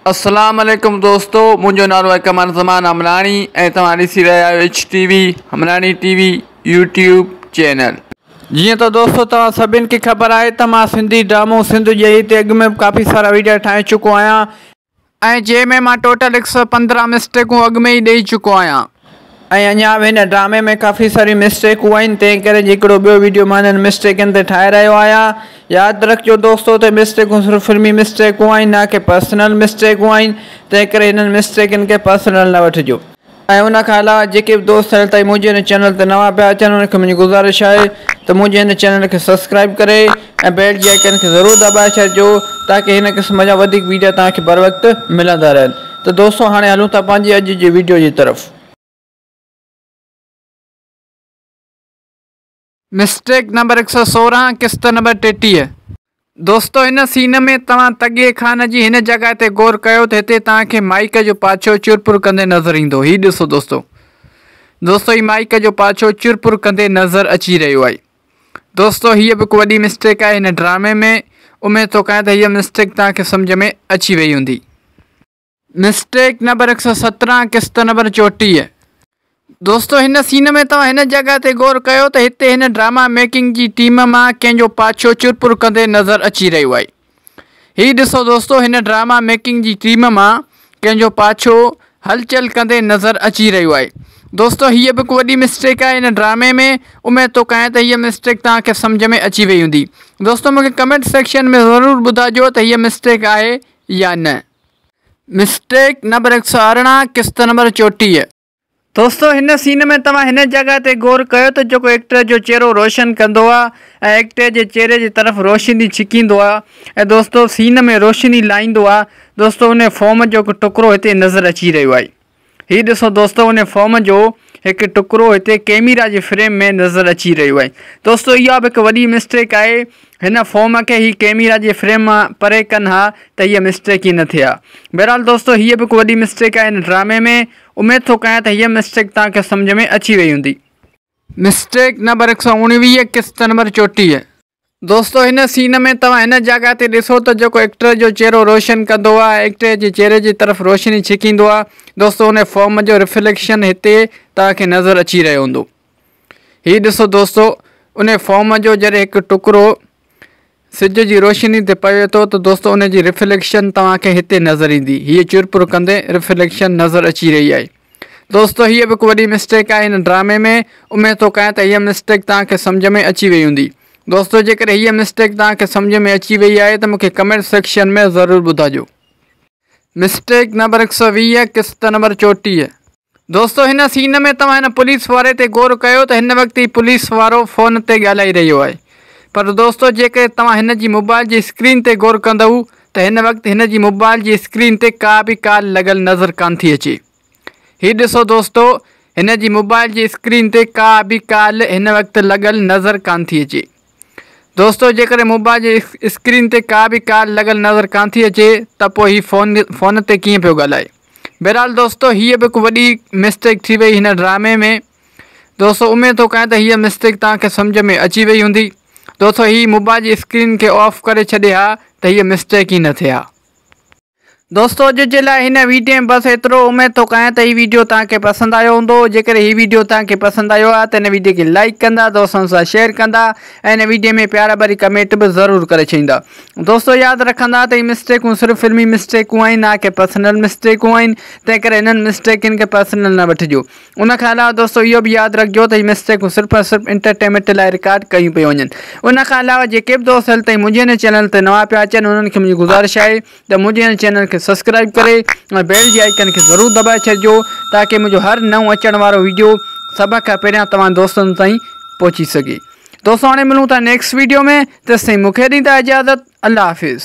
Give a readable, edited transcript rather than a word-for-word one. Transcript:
अस्सलाम वालेकुम दोस्तों, मुझो नालो है कमर ज़मान हमरानी ऐं तव्हां ॾिसी रहिया आहियो HTV हमरानी TV यूट्यूब चैनल। जी तो दोस्तों तव्हां सभिनि खे ख़बर है तो मां सिंधी ड्रामो सिंध जे ते अॻु में काफ़ी सारा वीडियो ठाहे चुको आहियां ऐं जंहिंमें मां टोटल 115 मिस्टेकूं अॻु में ही ॾेई चुको आहियां ऐं अञा बि हिन ड्रामे में काफ़ी सारी मिस्टेकूं आहिनि, तंहिं करे हिकिड़ो ॿियो वीडियो मां हिननि मिस्टेकनि ते ठाहे रहियो आहियां। यादि रखिजो दोस्तों त मिस्टेकूं सिर्फ़ु फिल्मी मिस्टेकूं आहिनि, ना कि पर्सनल मिस्टेकूं आहिनि, तंहिं करे हिननि मिस्टेकनि खे पर्सनल न वठिजो। ऐं उन खां अलावा जेके बि दोस्त हाल ताईं मुंहिंजे हिन चैनल ते नवां पिया अचनि उनखे मुंहिंजी गुज़ारिश आहे त मुंहिंजे हिन चैनल खे सब्सक्राइब करे ऐं बेल जी आइकन खे ज़रूरु दॿाए छॾिजो ताकि हिन क़िस्म जा वधीक वीडियो तव्हांखे बर वक़्तु मिलंदा रहनि। त दोस्तों हाणे हलूं था पंहिंजी अॼु जी वीडियो जी तरफ़। मिस्टेक नंबर 116 किस्त नंबर 33। दोस्तों इन सीन में तव्हां तॻे खान जी हिन जगह ते गौर कयो त हिते तव्हांखे माइक जो पाछो चुरपुर कंदे नज़र ईंदो। ही ॾिसो दोस्तों ही माइक जो पाछो चुरपुर कंदे नज़र अची रहियो आहे। दोस्तों हीअ बि हिकु वॾी मिस्टेक आहे हिन ड्रामे में। उमेद थो कयां त हीअ मिस्टेक तव्हांखे सम्झ में अची वई हूंदी। मिस्टेक नंबर 117 किस्त नंबर 34। दोस्तों हिन सीन में तव्हां हिन जगह ते गौर कयो त हिते हिन ड्रामा मेकिंग जी टीम मां कंहिंजो पाछो चुरपुर कंदे नज़र अची रहियो आहे। ही ॾिसो दोस्तों हिन ड्रामा मेकिंग जी टीम मां कंहिंजो पाछो हलचल कंदे नज़र अची रहियो आहे। दोस्तों हीअ बि हिकु वॾी मिस्टेक आहे हिन ड्रामे में। उमेद थो कयां त हीअ मिस्टेक तव्हांखे सम्झ में अची वई हूंदी। दोस्तों मूंखे कमेंट सेक्शन में ज़रूरु ॿुधाइजो त हीअ मिस्टेक आहे या न। मिस्टेक नंबर 118 किस्त नंबर 34। दोस्तों हिन सीन में तव्हां हिन जगह ते गौर कयो त जेको एक्टर जो चेहरो रोशन कंदो आहे ऐं एक्टर जे चेहरे जी तरफ़ रोशनी छिकींदो आहे ऐं दोस्तों सीन में रोशनी लाहींदो आहे, दोस्तों उन फॉर्म जो हिकु टुकड़ो हिते नज़र अची रहियो आहे। ही ॾिसो दोस्तों उन फॉर्म जो हिकु टुकड़ो हिते कैमरा जे फ्रेम में नज़र अची रहियो आहे। दोस्तों इहा बि हिकु वॾी मिस्टेक आहे। हिन फॉर्म खे ही कैमरा जे फ्रेम मां परे कनि हा त हीअ मिस्टेक ई न थिए हा। बहरहाल दोस्तों हीअ बि हिकु वॾी मिस्टेक आहे हिन ड्रामे में। उमेद थो कयां त हीअ मिस्टेक तव्हांखे सम्झ में अची वई हूंदी। मिस्टेक नंबर 119 किस्त नंबर 34। दोस्तों हिन सीन में तव्हां हिन जगह ते ॾिसो त जेको एक्टर जो चेहरो रोशन कंदो आहे, एक्टर जे चेहरे जी तरफ़ रोशनी छिकींदो आहे, दोस्तों उन फॉर्म जो रिफ्लेक्शन हिते तव्हांखे नज़र अची रहियो हूंदो। ही ॾिसो दोस्तों उन फॉर्म जो जॾहिं हिकु टुकड़ो सिज जी रोशनी ते पवे थो त दोस्तों उन जी रिफ्लेक्शन तव्हांखे हिते नज़र ईंदी। हीअ चुरपुर कंदे रिफ्लेक्शन नज़र अची रही आहे। दोस्तों हीअ बि हिकु वॾी मिस्टेक आहे हिन ड्रामे में। उमेद थो कयां त हीअ मिस्टेक तव्हांखे सम्झ में अची वई हूंदी। दोस्तों जेकर हीअ मिस्टेक तव्हांखे सम्झ में अची वई आहे त मूंखे कमेंट सेक्शन में ज़रूरु ॿुधाइजो। मिस्टेक नंबर 120 किस्त नंबर 34। दोस्तों हिन सीन में तव्हां हिन पुलिस वारे ते गौर कयो त हिन वक़्तु ही पुलिस वारो फ़ोन ते ॻाल्हाई रहियो आहे, पर दोस्तों जेकर तव्हां हिन जी मोबाइल जी स्क्रीन ते गौर कंदव त हिन वक़्तु हिन जी मोबाइल जी स्क्रीन ते का बि कॉल लॻल नज़र कान थी अचे। ही ॾिसो दोस्तों हिन जी मोबाइल जी स्क्रीन ते का बि कॉल हिन वक़्तु लॻल नज़र कान थी अचे। दोस्तों जेकर मोबाइल जी स्क्रीन ते का बि कॉल लॻल नज़र कान थी अचे त पोइ ही फ़ोन ते कीअं पियो ॻाल्हाए। बहरहाल दोस्तों हीअ बि हिकु वॾी मिस्टेक थी वई हिन ड्रामे में। दोस्तों उमेद थो कयां त हीअ मिस्टेक तव्हांखे सम्झ में अची वई हूंदी। दोस्तों ही मोबाइल जी स्क्रीन के ऑफ करे छॾे हा त हीअ मिस्टेक ही न थिए हा। दोस्तों अॼु जे लाइ हिन वीडियो में बस एतिरो। उमेद थो कयां त हीअ वीडियो तव्हांखे पसंदि आयो हूंदो। जेकर हीअ वीडियो तव्हांखे पसंदि आयो आहे त हिन वीडियो खे लाइक कंदा, दोस्तनि सां शेयर कंदा ऐं हिन वीडियो में प्यारा भरी कमेंट बि ज़रूरु करे छॾींदा। दोस्तों यादि रखंदा त हीअ मिस्टेकूं सिर्फ़ु फिल्मी मिस्टेकूं आहिनि, ना कि पर्सनल मिस्टेकूं आहिनि, तंहिं करे हिननि मिस्टेकनि खे पर्सनल न वठिजो। उन खां अलावा दोस्तों इहो बि यादि रखिजो त हीअ मिस्टेकूं सिर्फ़ु सिर्फ़ु एंटरटेनमेंट लाइ रिकॉर्ड कयूं पियूं वञनि। उन खां अलावा जेके बि दोस्त हाल ताईं मुंहिंजे हिन चैनल ते नवां पिया अचनि उन्हनि खे मुंहिंजी गुज़ारिश आहे त मुंहिंजे हिन चैनल खे सब्सक्राइब करे ऐं बेल जी आइकन खे ज़रूरु दॿाए छॾिजो ताकि मुंहिंजो हर नओं अचण वारो वीडियो सभ खां पहिरियां तव्हां दोस्तनि ताईं पहुची सघे। दोस्तों हाणे मिलूं था नेक्स्ट वीडियो में, तेसिताईं मूंखे ॾींदा इजाज़त। अल्लाह हाफ़िज़।